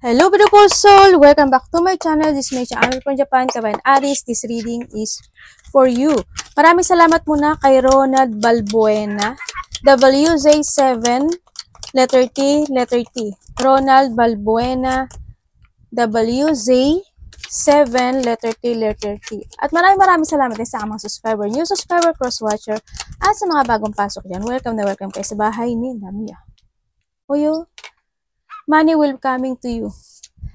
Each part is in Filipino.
Hello beautiful soul! Welcome back to my channel. This is my channel from Japan, Kabayan Aries. This reading is for you. Maraming salamat muna kay Ronald Balbuena. WZ7, letter T, letter T. Ronald Balbuena, WZ7, letter T, letter T. At maraming salamat din sa mga subscriber, new subscriber, cross-watcher, at sa mga bagong pasok dyan. Welcome na welcome kayo sa bahay ni Damia. Oyo. Money will coming to you.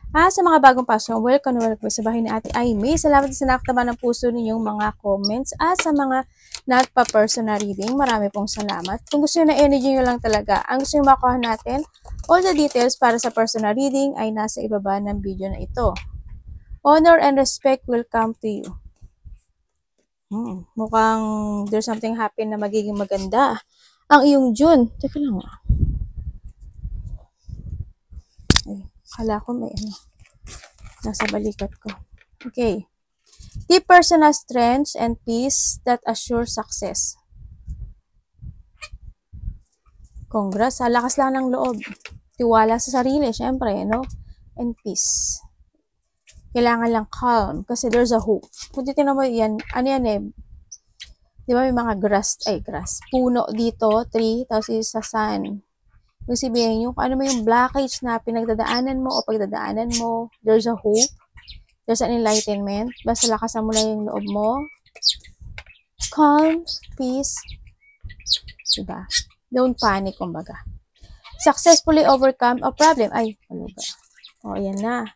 Sa mga bagong pasok, welcome sa bahay ni Ate Aimee. Salamat sa nakataba ng puso ninyong mga comments. Sa mga nagpa-personal reading, marami pong salamat. Kung gusto nyo na energy nyo lang talaga, ang gusto nyo makuha natin, all the details para sa personal reading ay nasa ibaba ng video na ito. Honor and respect will come to you. Mukhang there's something happen na magiging maganda. Ang iyong June. Teka lang nga. Kala ko may nasa balikat ko. Okay. Deep personal strength and peace that assure success. Congrats. Lakas lang ng loob. Tiwala sa sarili, syempre, no? And peace. Kailangan lang calm kasi there's a hope. Kung titignan mo yan, ano yan di ba may mga grass, puno dito, tree, tapos isa sun. Kung sabihin nyo, kung ano mo yung blockage na pinagdadaanan mo o pagdadaanan mo, there's a hope, there's an enlightenment, basta lakasan mo lang yung loob mo. Calm, peace, diba? Don't panic, kumbaga. Successfully overcome a problem. Ay, ano ba? O, ayan na.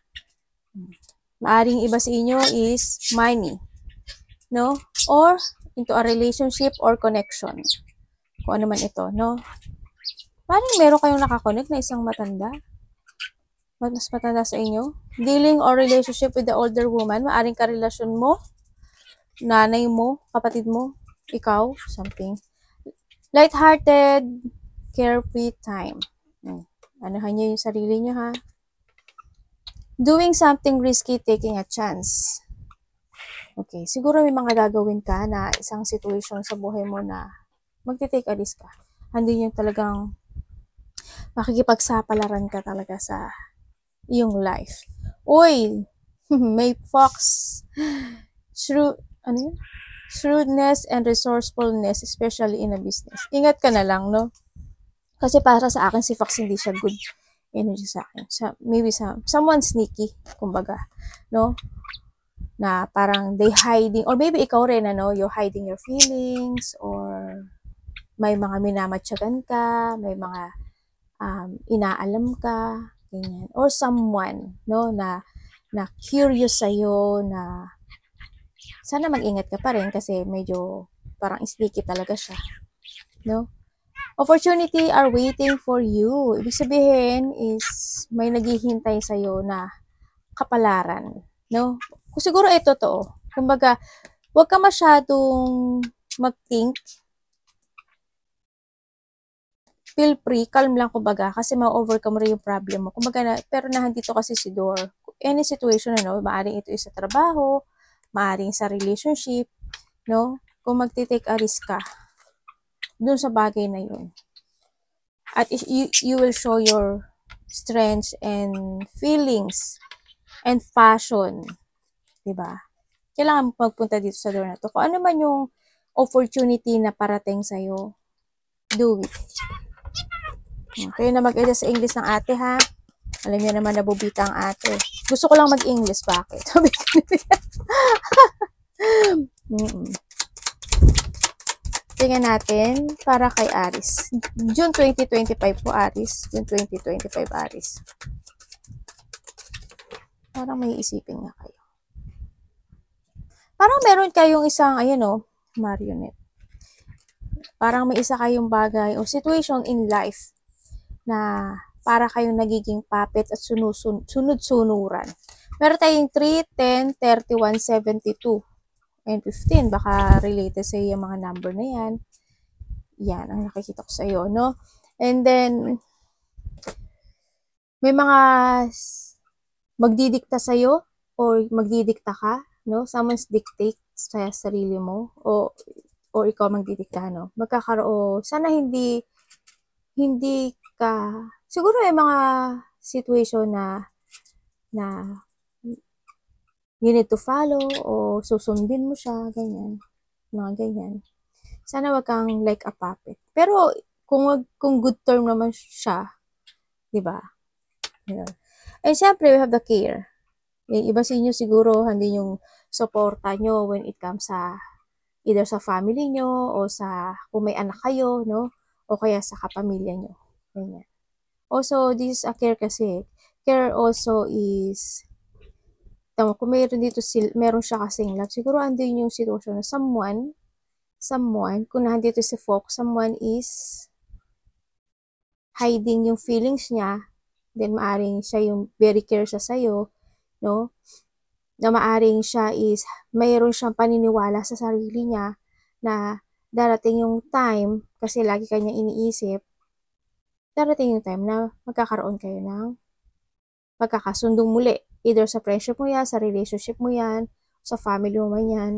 Maaring iba sa inyo is money, no? Or into a relationship or connection. Kung ano man ito, no? Parang meron kayong nakakonect na isang matanda. Mas matanda sa inyo. Dealing or relationship with the older woman. Maaring karelasyon mo, nanay mo, kapatid mo, ikaw, something. Light-hearted, carefree time. Anahan nyo yung sarili nyo, ha? Doing something risky, taking a chance. Okay, siguro may mga gagawin ka na isang situation sa buhay mo na magte-take a risk ka. Hindi yung talagang makikipagsapalaran ka talaga sa iyong life. Uy! May fox. Shrewdness and resourcefulness, especially in a business. Ingat ka na lang, no? Kasi para sa akin, si fox hindi siya good energy sa akin. Maybe someone sneaky, kumbaga, no? Na parang they hiding, or maybe ikaw rin, you're hiding your feelings, or may mga minamatsyagan ka, may mga inaalam ka, ganyan. Or someone, no, na curious sa'yo, na sana mag-ingat ka pa rin kasi medyo parang sneaky talaga siya, no? Opportunity are waiting for you. Ibig sabihin is may naghihintay sa'yo na kapalaran, no? Kung siguro ito totoo. Kumbaga, huwag ka masyadong mag-think. Feel free, calm lang kumbaga, kasi ma-overcome rin yung problem mo. Kumbaga, pero nandito kasi si door. Any situation, maaring ito sa trabaho, maaring sa relationship, no? Kung magti-take a risk ka, dun sa bagay na yun. At you will show your strengths and feelings and passion. Diba? Kailangan magpunta dito sa door na to. Kung ano man yung opportunity na parating sa'yo, do it. Kayo na mag-edit sa English ng ate, ha? Alam niyo naman, nabubita ang ate. Gusto ko lang mag-English. Bakit? Tingnan natin para kay Aries. June 2025 po, Aries. June 2025, Aries. Parang may isipin nga kayo. Parang meron kayong isang, marionette. Parang may isa kayong bagay o situation in life na para kayong nagiging puppet at sunod-sunuran. Meron tayong 3, 10, 31, 72, and 15. Baka related sa yung mga number na yan. Yan, ang nakikita ko sa iyo, no? And then, may mga magdidikta sa iyo or magdidikta ka, no? Someone's dictate sa sarili mo o ikaw magdidikta, no? Magkakaroon, sana hindi ka, siguro may mga situation na na you need to follow o susundin mo siya, ganyan. Mga ganyan. Sana wag kang like a puppet. Pero kung good term naman siya, 'di ba? Ayun. And syempre, we have the care. Yung iba sa inyo siguro, hindi yung suporta nyo when it comes sa either sa family nyo o sa kung may anak kayo, no? O kaya sa kapamilya nyo. Ganyan. Also, this is a care kasi. Care also is tama, kung meron siya kasing love, siguro andun yung sitwasyon na someone, kung nandito si Fox, someone is hiding yung feelings niya, then maaring siya yung very care siya sa'yo, no? Na maaring siya is, mayroon siyang paniniwala sa sarili niya na darating yung time, kasi lagi kanya iniisip, darating yung time na magkakaroon kayo ng magkakasundong muli. Either sa friendship mo yan, sa relationship mo yan, sa family mo man yan.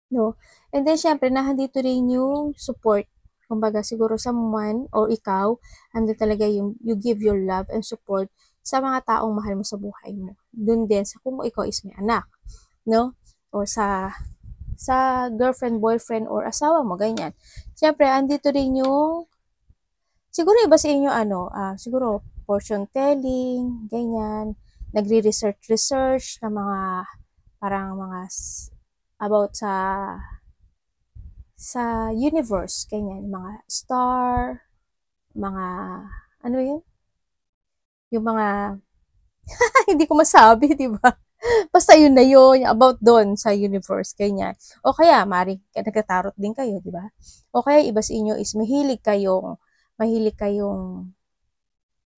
No? And then, syempre, nahandito rin yung support. Kumbaga, siguro someone or ikaw, andun talaga yung you give your love and support sa mga taong mahal mo sa buhay mo. Dun din sa kung ikaw is may anak. No? Or sa girlfriend, boyfriend, or asawa mo, ganyan. Syempre, andito rin yung siguro iba sa inyo siguro fortune telling, ganyan, nagre-research na mga parang mga about sa universe, ganyan, mga star, mga ano yun? Yung mga hindi ko masabi, di ba? Basta yun na yun, about doon sa universe, ganyan. O kaya, nagkatarot din kayo, di ba? O kaya, iba sa inyo is mahilig kayong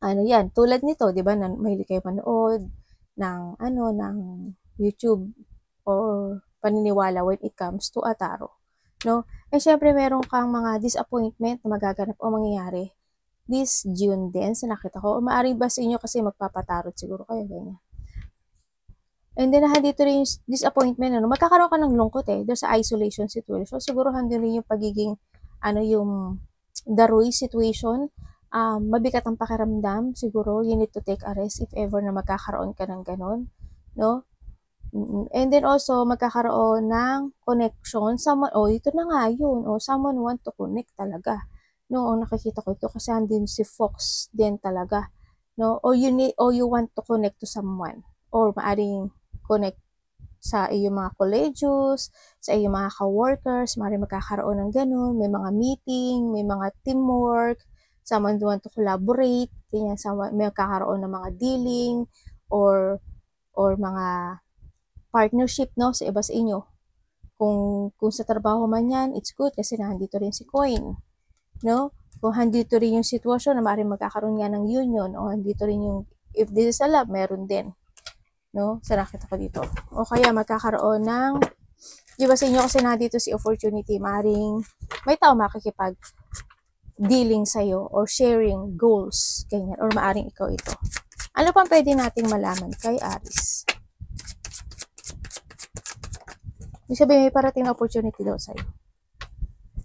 ano yan, tulad nito, 'di ba, mahilig kayo manood ng YouTube or paniniwala when it comes to a tarot, no? Eh syempre meron kang mga disappointment na magaganap o mangyayari this June din sa nakita ko. O maaring ba sa inyo kasi magpapatarot siguro kayo ganyan. And then dito rin yung disappointment, magkakaroon ka ng lungkot there's a isolation situation. Siguro handin rin yung pagiging yung daroy situation. Mabigat ang pakiramdam, siguro you need to take a rest if ever na magkakaroon ka ng ganon, no? And then also, magkakaroon ng connection, ito na nga yun, someone want to connect talaga, no? Nakikita ko ito kasi andin si Fox din talaga, no? Or you want to connect to someone, or maaring connect sa iyong mga collegios, sa iyong mga ka-workers, maaring magkakaroon ng ganun, may mga meeting, may mga teamwork, someone want to collaborate, ganyan, may magkakaroon ng mga dealing, or mga partnership, no, sa iba sa inyo. Kung sa trabaho man yan, it's good kasi nandito rin si Coin, no? Kung handito rin yung sitwasyon na maaaring magkakaroon nga ng union, o handito rin yung, if this is a love, meron din, no? Sa nakita ko dito. O kaya magkakaroon ng, iba sa inyo kasi nandito si opportunity, maaaring may tao makikipag dealing sa'yo or sharing goals, ganyan, or maaring ikaw ito. Ano pang pwede nating malaman kay Aries? Ibig sabihin, may parating na opportunity daw sa'yo.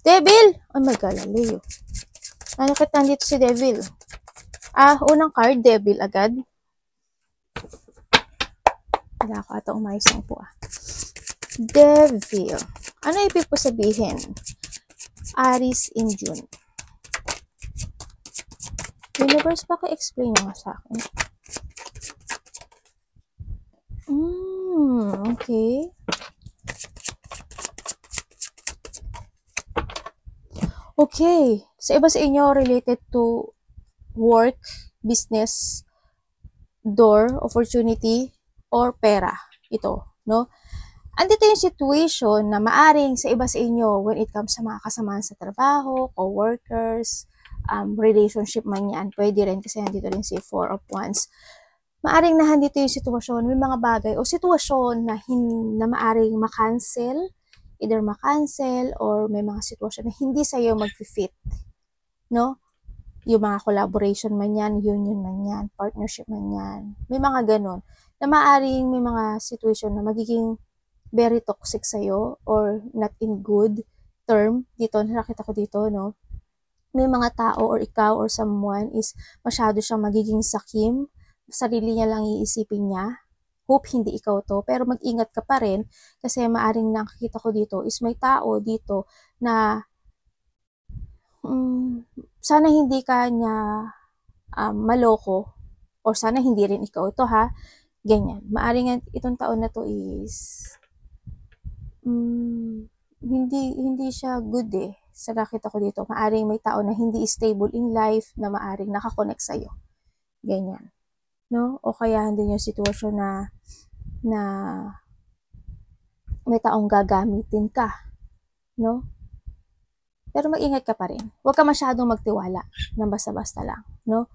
Devil! Oh my God, Leo. Ano ka nandito si Devil? Unang card, Devil agad. Wala ako ata umayos lang po Devil. Ano ibig po sabihin? Aries in June. Universe, baka explain nyo nga sa akin. Okay. Okay. Sa iba sa inyo, related to work, business, door, opportunity, or pera. Ito, no? Andito yung situation na maaring sa iba sa inyo when it comes sa mga kasamahan sa trabaho, co-workers, relationship man yan, pwede rin kasi nandito rin si Four of Wands. Maaring nahandito yung sitwasyon, may mga bagay o sitwasyon na maaring makancel, either makancel or may mga sitwasyon na hindi sa'yo mag-fit, no? Yung mga collaboration man yan, union man yan, partnership man yan, may mga ganun, na maaring may mga situation na magiging very toxic sa'yo or not in good term. Dito, nakita ko dito, no? May mga tao or ikaw or someone is masyado siyang magiging sakim, sarili niya lang iisipin niya. Hope hindi ikaw to, pero mag-ingat ka pa rin kasi maaring nakikita ko dito is may tao dito na sana hindi ka niya maloko or sana hindi rin ikaw ito ha. Ganyan. Maaring itong taon na to is hindi siya good eh. Sa nakita ko dito, maaring may tao na hindi stable in life na maaring nakakonect sa'yo. Ganyan. No? O kaya hindi yung sitwasyon na may taong gagamitin ka. No? Pero mag-ingat ka pa rin. Huwag ka masyadong magtiwala ng basta-basta lang. No?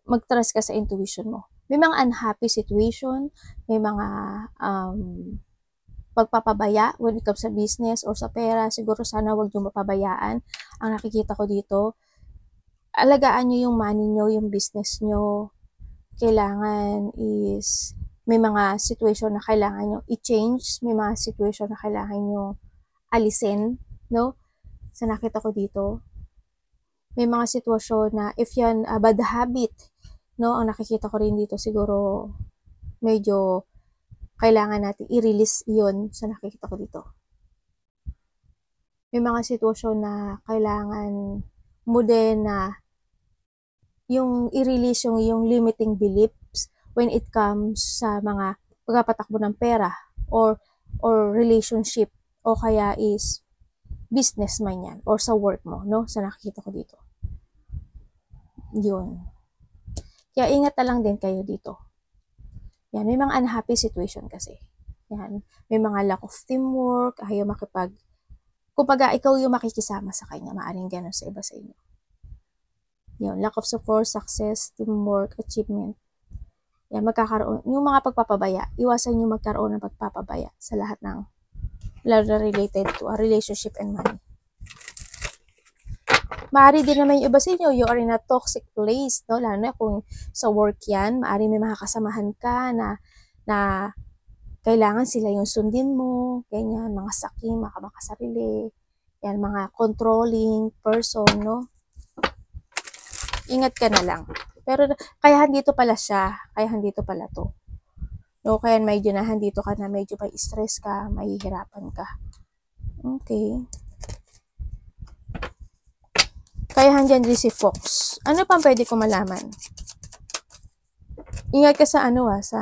Mag-trust ka sa intuition mo. May mga unhappy situation, may mga pagpapabaya when it comes sa business or sa pera. Siguro sana huwag nyo mapabayaan. Ang nakikita ko dito, alagaan nyo yung money nyo, yung business nyo. Kailangan is may mga situation na kailangan nyo i-change, may mga situation na kailangan nyo alisin, no? Sa nakita ko dito, may mga sitwasyon na if yan bad habit, no? Ang nakikita ko rin dito siguro medyo kailangan natin i-release yon sa nakikita ko dito. May mga sitwasyon na kailangan mo din na yung i-release yung limiting beliefs when it comes sa mga pagpapatakbo ng pera or relationship o kaya is business man yan or sa work mo, no? Sa nakikita ko dito. Yun. Kaya ingat na lang din kayo dito. Yan, may mga unhappy situation kasi. Yan, may mga lack of teamwork, ayaw kumbaga ikaw yung makikisama sa kanya, maaring ganun sa iba sa inyo. Yan, lack of support, success, teamwork, achievement. Yan, magkakaroon, yung mga pagpapabaya, iwasan yung magkaroon ng pagpapabaya sa lahat ng lalo related to a relationship and money. Maaari din naman yung iba sa inyo, you are in a toxic place, no? Lalo na kung sa work yan, maaari may mga kasamahan ka na kailangan sila yung sundin mo, ganyan, mga sakim, mga makasarili, yan, mga controlling person, no? Ingat ka na lang. Pero, kaya handito pala siya, kaya handito pala to. No, kaya medyo na handito ka na, medyo may stress ka, mahihirapan ka. Okay. Kaya handyan din si Fox. Ano pang pwede ko malaman? Ingat ka sa sa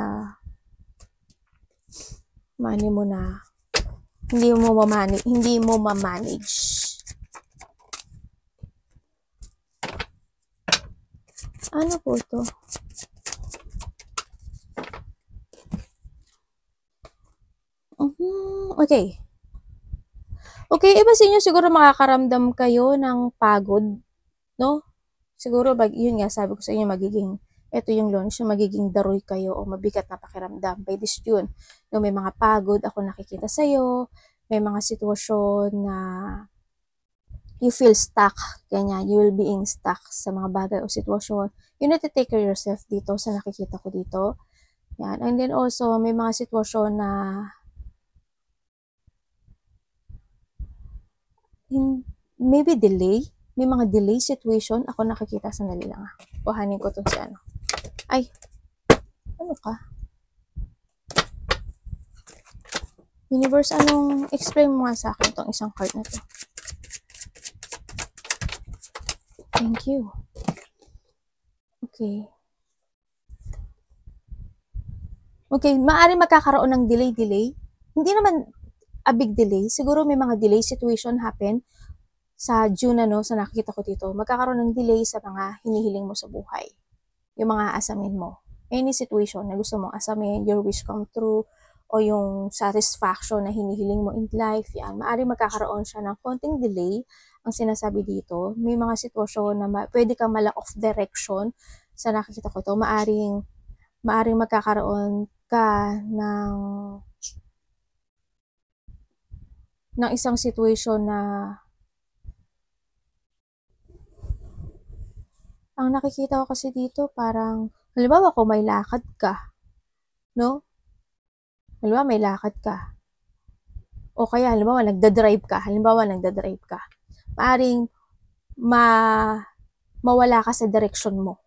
money mo na hindi mo ma-manage. Ano po to? Okay. Okay, iba sa inyo siguro makakaramdam kayo ng pagod, no? Siguro, yun nga, sabi ko sa inyo, ito yung launch, magiging daroy kayo o mabigat na pakiramdam by this June. No, may mga pagod ako nakikita sa'yo, may mga sitwasyon na you feel stuck, ganyan, you will being stuck sa mga bagay o sitwasyon. You need to take care of yourself dito sa nakikita ko dito. Yan. And then also, may mga sitwasyon na maybe delay. May mga delay situation. Ako nakikita, sandali lang. Kuhanin ko itong si ano. Ay, ano ka? Universe, explain mo nga sa akin itong isang card na to. Thank you. Okay. Okay, maaari magkakaroon ng delay. Hindi naman a big delay. Siguro may mga delay situation happen sa June sa nakikita ko dito. Magkakaroon ng delay sa mga hinihiling mo sa buhay. Yung mga asamin mo. Any situation na gusto mong asamin, your wish come true, o yung satisfaction na hinihiling mo in life, yan. Maaari magkakaroon siya ng konting delay. Ang sinasabi dito, may mga sitwasyon na pwede kang ma-lack of direction. Sa nakikita ko to, maaring magkakaroon ka ng isang situation na ang nakikita ko kasi dito parang, halimbawa kung may lakad ka, no? Halimbawa may lakad ka. O kaya halimbawa nagda-drive ka, maaring mawala ka sa direction mo.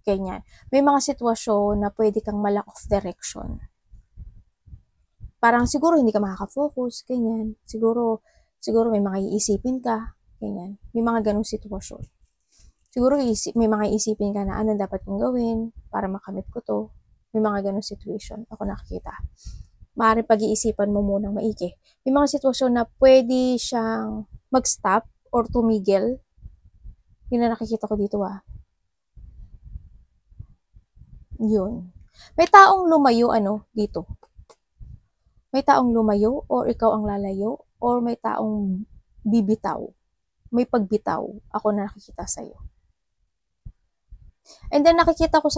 Ganyan. May mga sitwasyon na pwede kang ma-lack of direction. Parang siguro hindi ka makaka-focus, ganyan. Siguro may mga iisipin ka, ganyan. May mga ganong sitwasyon. Siguro may mga iisipin ka na ano dapat kong gawin para makamit ko to. May mga ganong situation. Ako nakikita. Maaaring pag-iisipan mo munang maigi. May mga sitwasyon na pwede siyang mag-stop or tumigil. Yun na nakikita ko dito Yun. May taong lumayo dito. May taong lumayo or ikaw ang lalayo or may taong bibitaw. May pagbitaw ako na nakikita sa'yo. And then nakikita ko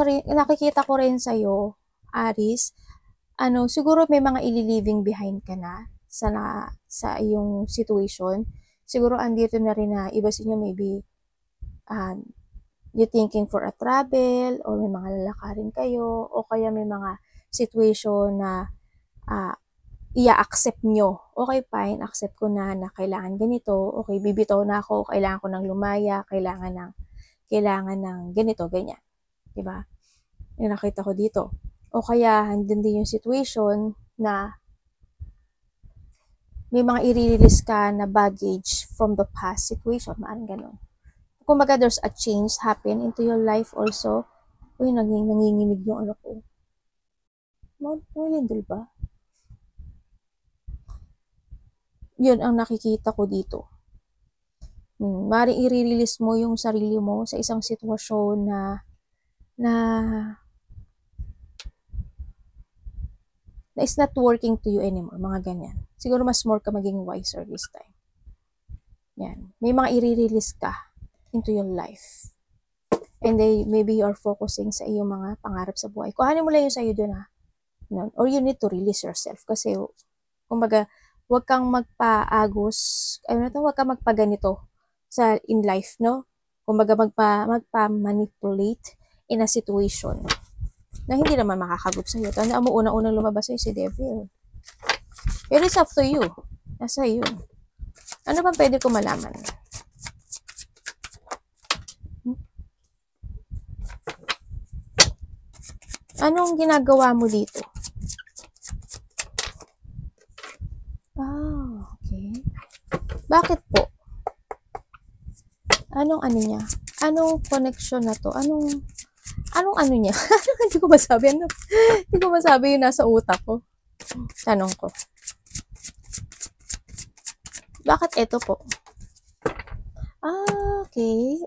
rin sa'yo, Aries, siguro may mga ililiving behind ka na sa iyong situation. Siguro andito na rin na iba sa inyo maybe you thinking for a travel or may mga lalakarin kayo o kaya may mga situation na i-accept nyo. Okay, fine, accept ko na kailangan ganito. Okay, bibitaw na ako, kailangan ko ng lumaya, kailangan ng ganito, ganyan. Diba? Yung nakita ko dito. O kaya, andun din yung situation na may mga i-release ka na baggage from the past situation. Maaring ganun. Kumbaga, there's a change happen into your life also. Uy, nanginginig yung ano ko. Malindol ba? Yun ang nakikita ko dito. Maaaring i-release mo yung sarili mo sa isang sitwasyon na is not working to you anymore, mga ganyan. Siguro mas more ka maging wiser this time. Yan. May mga i-release ka into your life. And maybe you're focusing sa iyong mga pangarap sa buhay. Kuhanin mo lang yung sa'yo dun Or you need to release yourself. Kasi, kumbaga, huwag kang magpaagos, huwag kang magpaganito in life, no? Kumbaga, magpa-manipulate in a situation na hindi naman makakagup sa'yo. Tandaan mo, unang-unang lumabas sa'yo si Devil. Pero it's up to you. Nasa yun. Ano ba pwede ko malaman? Anong ginagawa mo dito? Okay. Bakit po? Anong niya? Anong connection na to? Anong niya? Hindi ko masabi. Hindi ko masabi yung nasa utak ko. Tanong ko. Bakit ito po? Okay.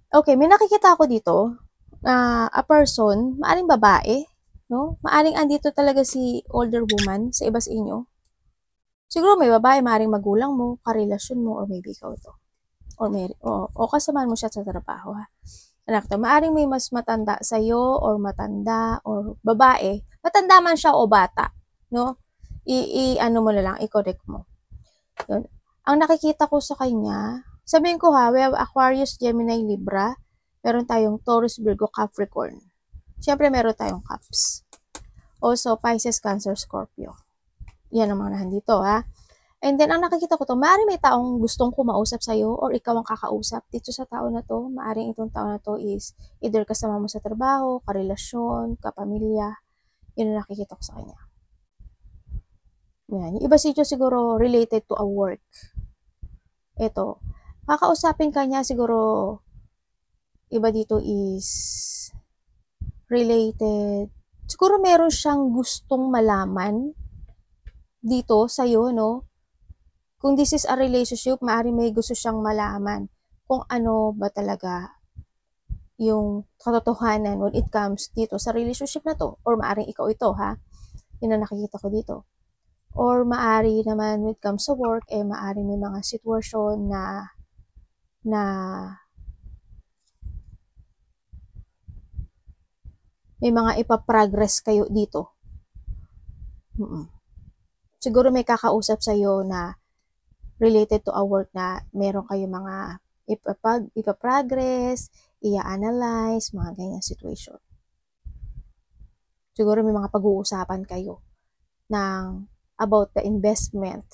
Okay, may nakikita ako dito a person, maaring babae, no? Maaring andito talaga si older woman sa iba sa inyo. Siguro may babae, maaring magulang mo, karelasyon mo, or maybe ikaw to. O kasamahan mo siya sa trabaho, ha? Anak to, maaring may mas matanda sa'yo, or matanda, or babae. Matanda man siya o bata, no? Ano mo na lang, i-correct mo. Yun. Ang nakikita ko sa kanya, sabihin ko we have Aquarius, Gemini, Libra. Meron tayong Taurus, Virgo, Capricorn. Siyempre, meron tayong Caps. Also, Pisces, Cancer, Scorpio. Yan ang mga nandito, ha? And then, ang nakikita ko to, maaaring may taong gustong kumausap sa'yo or ikaw ang kakausap dito sa tao na to. Maaaring itong tao na to is either kasama mo sa trabaho, karelasyon, kapamilya. Yun ang nakikita ko sa kanya. Yan. Yung iba siguro related to a work. Ito. Kakausapin ka niya siguro iba dito is related. Siguro meron siyang gustong malaman dito sa'yo, no? Kung this is a relationship, maaari may gusto siyang malaman kung ano ba talaga yung katotohanan when it comes dito sa relationship na to. Or maaring ikaw ito, ha? Yun ang nakikita ko dito. Or maari naman when it comes sa work, maari may mga sitwasyon na may mga ipaprogress kayo dito. Siguro may kakausap sa'yo na related to a work na meron kayo mga ipaprogress, i-analyze, mga ganyang situation. Siguro may mga pag-uusapan kayo about the investment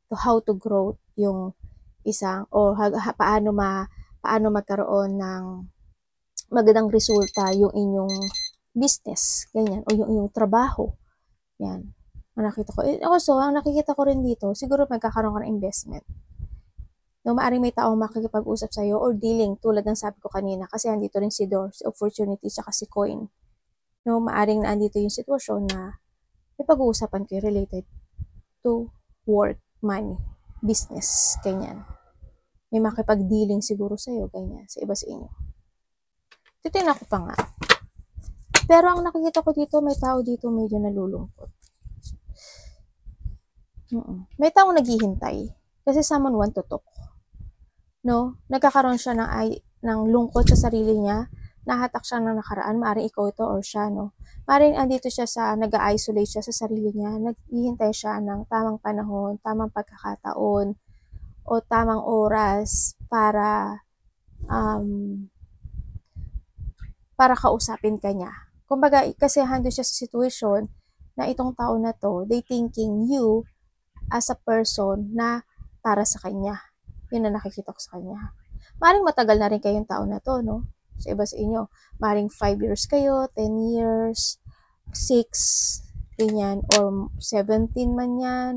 to how to grow yung isang, o paano paano magkaroon ng magandang resulta yung inyong business, ganyan, o yung inyong trabaho. Yan. Nakita ko. Also, ang nakikita ko rin dito, siguro magkakaroon ka ng investment. No, maaaring may taong makikipag-usap sa'yo or dealing, tulad ng sabi ko kanina, kasi andito rin si door, si opportunity, saka si coin. No, maaaring andito yung sitwasyon na may pag-uusapan kayo related to work, money, business, ganyan. May makipag-dealing siguro sa'yo, ganyan, sa iba sa inyo. Titignan ko pa nga. Pero ang nakikita ko dito, may tao dito medyo nalulungkot. May taong naghihintay kasi someone want to talk. No? Nagkakaroon siya ng lungkot sa sarili niya, nahatak siya ng nakaraan, maaaring ikaw ito or siya, no? Maaaring andito siya nag-isolate siya sa sarili niya, naghihintay siya ng tamang panahon, tamang pagkakataon, o tamang oras para kausapin ka niya. Kumbaga, kasi hando siya sa situation na itong tao na to, they thinking you as a person na para sa kanya. Yun ang nakikita ko sa kanya. Maring matagal na rin kayong tao na to, no? Sa iba sa inyo. Maring 5 years kayo, 10 years, 6, ganyan, or 17 man yan.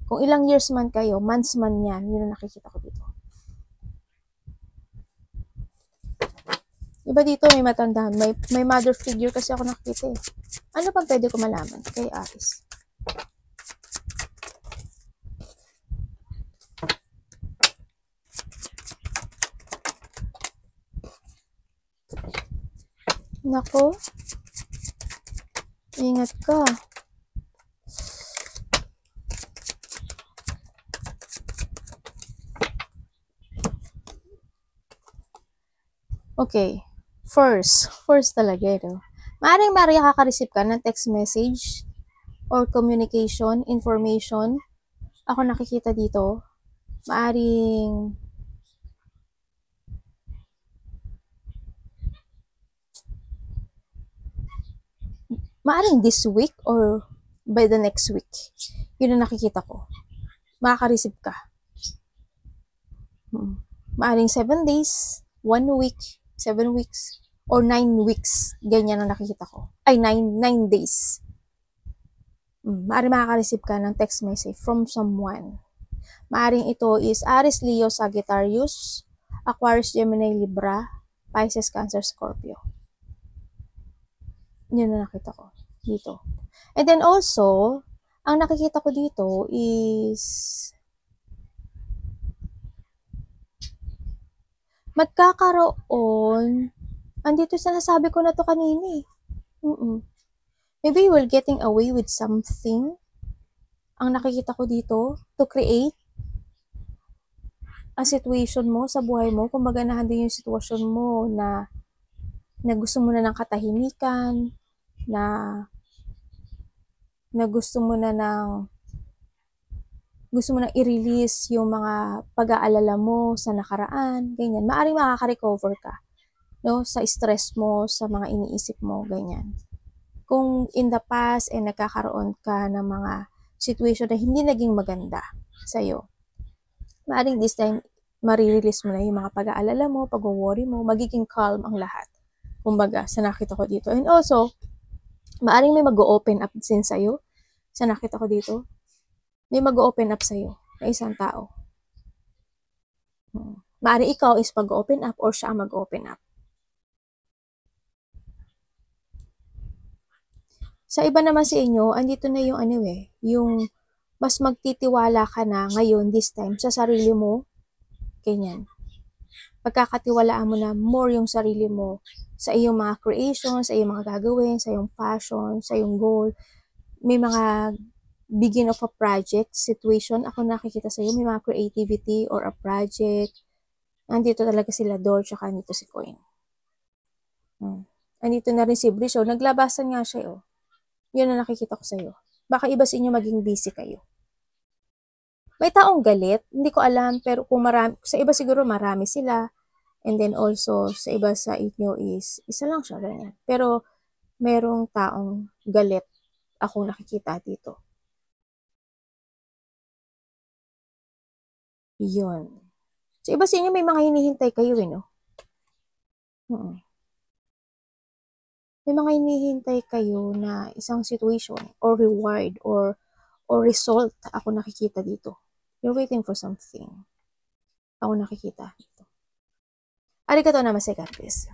Kung ilang years man kayo, months man yan, yun ang nakikita ko dito. Iba dito may matandaan, may mother figure kasi ako nakikita eh. Ano pa pwede ko malaman kay Aris? Nako, ingat ka. Okay, first talaga ito. Maaaring makaka-receive ka ng text message or communication, information. Ako nakikita dito, maaring this week or by the next week. Yun ang nakikita ko. Makaka-receive ka. Maaring 7 days, 1 week, 7 weeks, or 9 weeks. Ganyan ang nakikita ko. Ay, 9 days. Maaring makaka-receive ka ng text message from someone. Maaring ito is Aries, Leo, Sagittarius, Aquarius, Gemini, Libra, Pisces, Cancer, Scorpio. Yun na nakita ko dito. And then also, ang nakikita ko dito is magkakaroon, andito sa nasabi ko na to kanina eh. Maybe you will getting away with something. Ang nakikita ko dito, to create a situation mo sa buhay mo. Kumbaga nahanda yung sitwasyon mo na gusto mo na ng katahimikan, na gusto mo na i-release yung mga pag-aalala mo sa nakaraan, ganyan. Maaring makaka-recover ka, no, sa stress mo, sa mga iniisip mo, ganyan. Kung in the past nagkakaroon ka ng mga situation na hindi naging maganda sa'yo, maaring this time marirelease mo na yung mga pag-aalala mo, pag-worry mo, magiging calm ang lahat. Kumbaga, sa nakita ko dito. And also, maaring may mag-open up din sa'yo. Sa nakita ko dito, may mag-open up sa'yo na isang tao. Maaring ikaw is mag-open up or siya mag-open up. Sa iba naman sa inyo, andito na yung yung mas magtitiwala ka na ngayon this time sa sarili mo. Ganyan. Pagkakatiwalaan mo na more yung sarili mo sa iyong mga creations, sa iyong mga gagawin, sa iyong passion, sa iyong goal. May mga begin of a project situation, ako nakikita sa iyo, may mga creativity or a project. Andito talaga sila door, tsaka nito si Coin. Andito na rin si Brisho, naglabasan nga siya oh. Yun ang nakikita ko sa iyo. Baka iba sa inyo maging busy kayo. May taong galit, hindi ko alam, pero kung marami, sa iba siguro marami sila. And then also, sa iba sa inyo is, isa lang siya, ganyan. Pero, merong taong galit akong nakikita dito. Yun. So, iba sa inyo may mga hinihintay kayo no? May mga hinihintay kayo na isang situation or reward or result ako nakikita dito. You're waiting for something. Ako nakikita dito. Arigatou namaste, God bless.